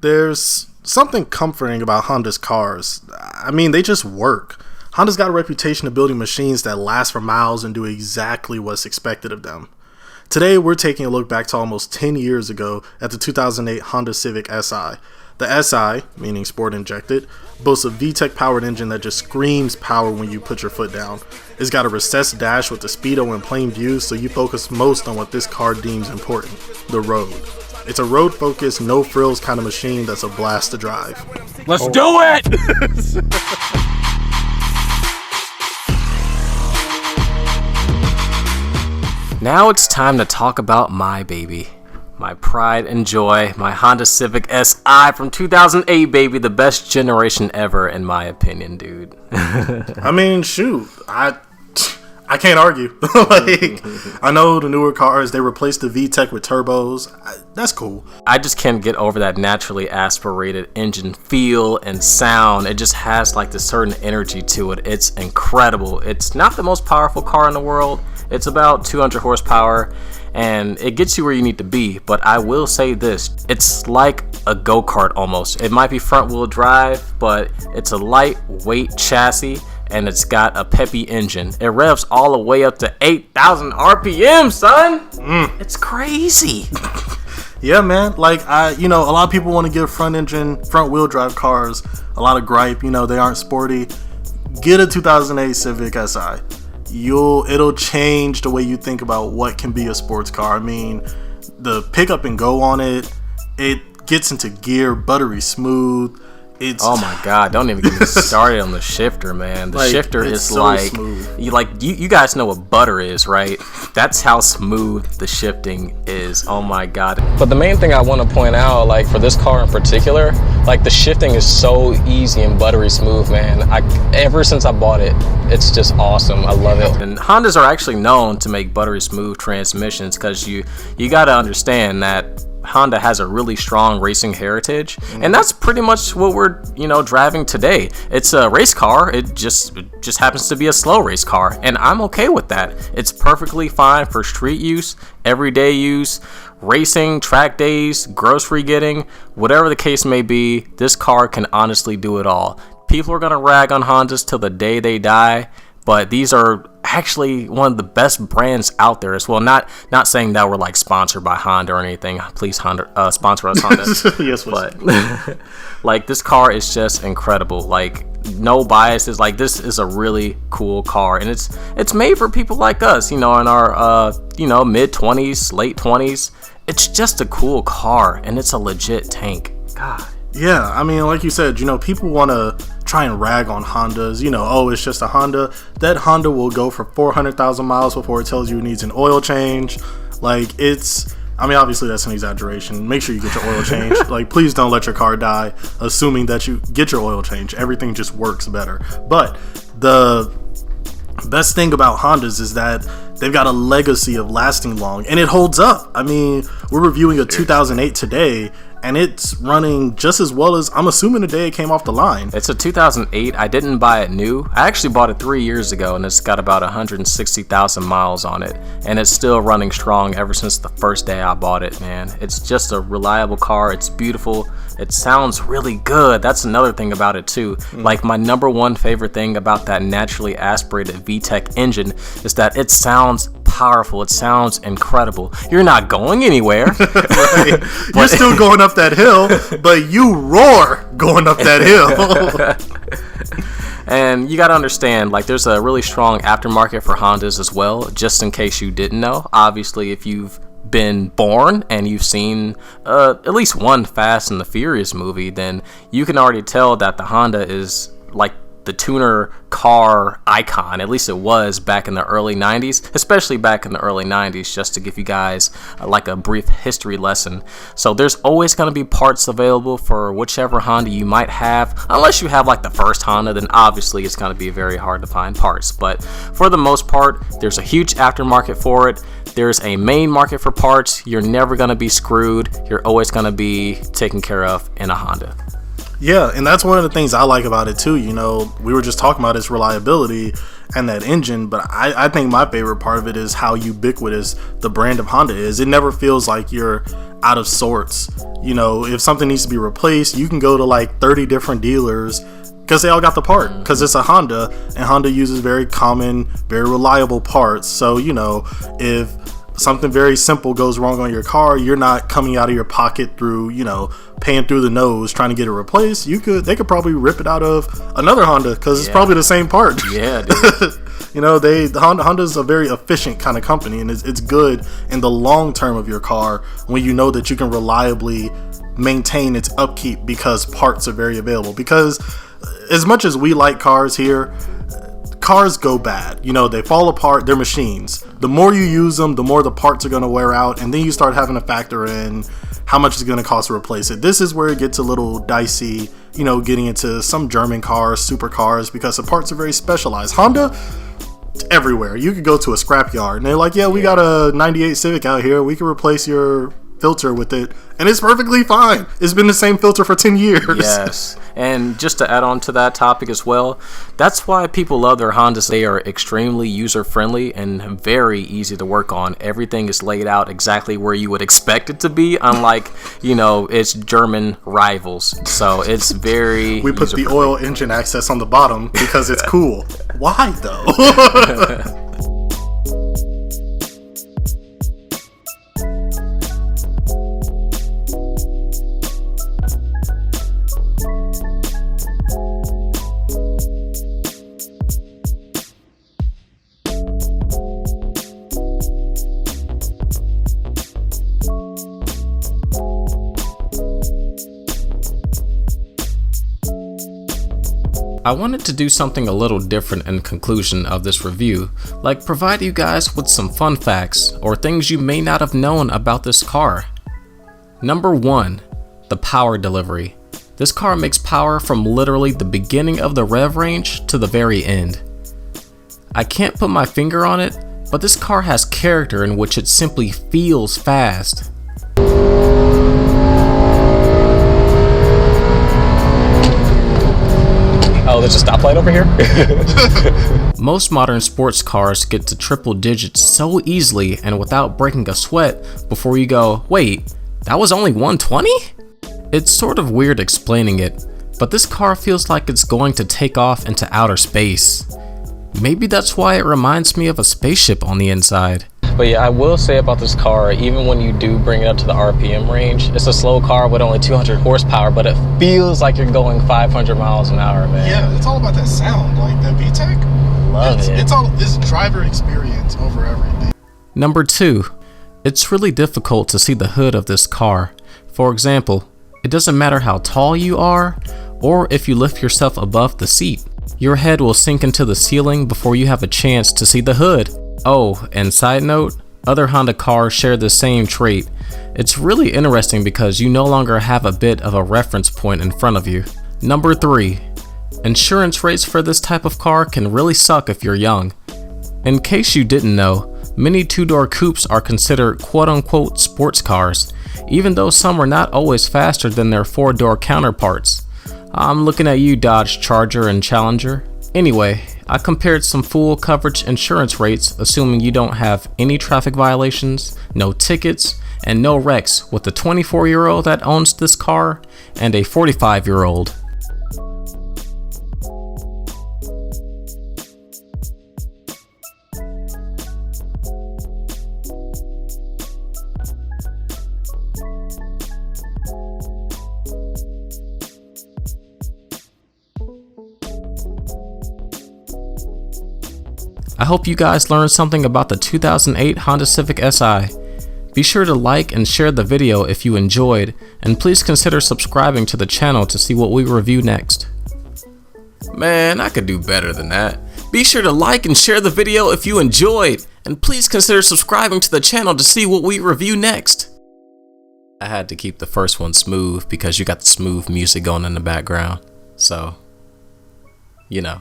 there's something comforting about Honda's cars. I mean, they just work. Honda's got a reputation of building machines that last for miles and do exactly what's expected of them. Today, we're taking a look back to almost 10 years ago at the 2008 Honda Civic SI. The SI, meaning sport injected, boasts a VTEC powered engine that just screams power when you put your foot down. It's got a recessed dash with the speedo in plain view, so you focus most on what this car deems important, the road. It's a road-focused, no-frills kind of machine that's a blast to drive. Let's do it! Now it's time to talk about my baby. My pride and joy, my Honda Civic SI from 2008, baby. The best generation ever, in my opinion, dude. I mean, shoot. I can't argue. I know the newer cars, they replaced the VTEC with turbos. That's cool. I just can't get over that naturally aspirated engine feel and sound. It just has like this certain energy to it. It's incredible. It's not the most powerful car in the world. It's about 200 horsepower. And it gets you where you need to be, but I will say this, it's like a go-kart almost. It might be front-wheel drive, but it's a lightweight chassis, and it's got a peppy engine. It revs all the way up to 8,000 RPM, son! It's crazy. Yeah, man. Like, a lot of people want to give front-wheel drive cars a lot of gripe. They aren't sporty. Get a 2008 Civic SI. It'll change the way you think about what can be a sports car. I mean, the pickup and go on it gets into gear, buttery smooth. Oh my god, don't even get me started on the shifter, man. The shifter is so smooth. You guys know what butter is, right? That's how smooth the shifting is. Oh my god. But the main thing I want to point out, like for this car in particular, like the shifting is so easy and buttery smooth, man. Ever since I bought it, it's just awesome. I love it. And Hondas are actually known to make buttery smooth transmissions because you got to understand that Honda has a really strong racing heritage, and that's pretty much what we're driving today. It's a race car. It just happens to be a slow race car, and I'm okay with that. It's perfectly fine for street use, everyday use, racing, track days, grocery getting, whatever the case may be. This car can honestly do it all. People are gonna rag on Hondas till the day they die, but these are actually one of the best brands out there as well. Not saying that we're like sponsored by Honda or anything. Please, Honda, sponsor us, Honda. Yes, but like this car is just incredible. Like no biases. Like this is a really cool car, and it's made for people like us. In our mid 20s, late 20s. It's just a cool car, and it's a legit tank. God. Yeah, I mean, like you said, people want to try and rag on Hondas. It's just a Honda. That Honda will go for 400,000 miles before it tells you it needs an oil change. Obviously that's an exaggeration. Make sure you get your oil change. Please don't let your car die assuming that you get your oil change. Everything just works better. But the best thing about Hondas is that they've got a legacy of lasting long, and it holds up. I mean, we're reviewing a 2008 today, and it's running just as well as, I'm assuming, the day it came off the line. It's a 2008. I didn't buy it new. I actually bought it 3 years ago, and it's got about 160,000 miles on it, and it's still running strong ever since the first day I bought it, man. It's just a reliable car. It's beautiful. It sounds really good. That's another thing about it too. Like my number one favorite thing about that naturally aspirated VTEC engine is that it sounds powerful. It sounds incredible. You're not going anywhere. Right. You're still going up that hill, but you roar going up that hill. And you got to understand, there's a really strong aftermarket for Hondas as well, just in case you didn't know. Obviously, if you've been born and you've seen at least one Fast and the Furious movie, then you can already tell that the Honda is like the tuner car icon. At least it was back in the early 90s, especially back in the early 90s, just to give you guys a brief history lesson. So there's always going to be parts available for whichever Honda you might have, unless you have the first Honda, then obviously it's going to be very hard to find parts. But for the most part, there's a huge aftermarket for it. There's a main market for parts. You're never going to be screwed. You're always going to be taken care of in a Honda. Yeah, and that's one of the things I like about it too. You know, we were just talking about its reliability and that engine, but I think my favorite part of it is how ubiquitous the brand of Honda is. It never feels like you're out of sorts. You know, if something needs to be replaced, you can go to like 30 different dealers because they all got the part, because it's a Honda, and Honda uses very common, very reliable parts. So, you know, if something very simple goes wrong on your car, you're not coming out of your pocket through, you know, paying through the nose trying to get it replaced. They could probably rip it out of another Honda because it's probably the same part. Yeah, dude. You know, Honda's a very efficient kind of company, and it's good in the long term of your car when you know that you can reliably maintain its upkeep because parts are very available. Because as much as we like cars here, cars go bad. You know, they fall apart. They're machines. The more you use them, the more the parts are going to wear out, and then you start having to factor in how much it's going to cost to replace it. This is where it gets a little dicey, you know, getting into some German cars, supercars, because the parts are very specialized. Honda, everywhere. You could go to a scrapyard and they're like, yeah, we got a 98 Civic out here. We can replace your filter with it, and it's perfectly fine. It's been the same filter for 10 years. Yes, and just to add on to that topic as well, that's why people love their Hondas. They are extremely user-friendly and very easy to work on. Everything is laid out exactly where you would expect it to be, unlike, you know, its German rivals. So it's very We put the oil engine access on the bottom because it's cool. Why, though? I wanted to do something a little different in conclusion of this review, like provide you guys with some fun facts or things you may not have known about this car. Number 1, the power delivery. This car makes power from literally the beginning of the rev range to the very end. I can't put my finger on it, but this car has character in which it simply feels fast. Oh, there's a stoplight over here? Most modern sports cars get to triple digits so easily and without breaking a sweat before you go, wait, that was only 120? It's sort of weird explaining it, but this car feels like it's going to take off into outer space. Maybe that's why it reminds me of a spaceship on the inside. But yeah, I will say about this car, even when you do bring it up to the RPM range, it's a slow car with only 200 horsepower, but it feels like you're going 500 miles an hour, man. Yeah, it's all about that sound, like that VTEC. Love it. It's driver experience over everything. Number 2, it's really difficult to see the hood of this car. For example, it doesn't matter how tall you are, or if you lift yourself above the seat. Your head will sink into the ceiling before you have a chance to see the hood. Oh, and side note, other Honda cars share the same trait. It's really interesting because you no longer have a bit of a reference point in front of you. Number 3, insurance rates for this type of car can really suck if you're young. In case you didn't know, many two-door coupes are considered quote-unquote sports cars, even though some are not always faster than their four-door counterparts. I'm looking at you, Dodge Charger and Challenger. Anyway, I compared some full coverage insurance rates, assuming you don't have any traffic violations, no tickets, and no wrecks, with a 24-year-old that owns this car and a 45-year-old. I hope you guys learned something about the 2008 Honda Civic Si. Be sure to like and share the video if you enjoyed, and please consider subscribing to the channel to see what we review next. Man, I could do better than that. Be sure to like and share the video if you enjoyed, and please consider subscribing to the channel to see what we review next. I had to keep the first one smooth because you got the smooth music going in the background, so, you know.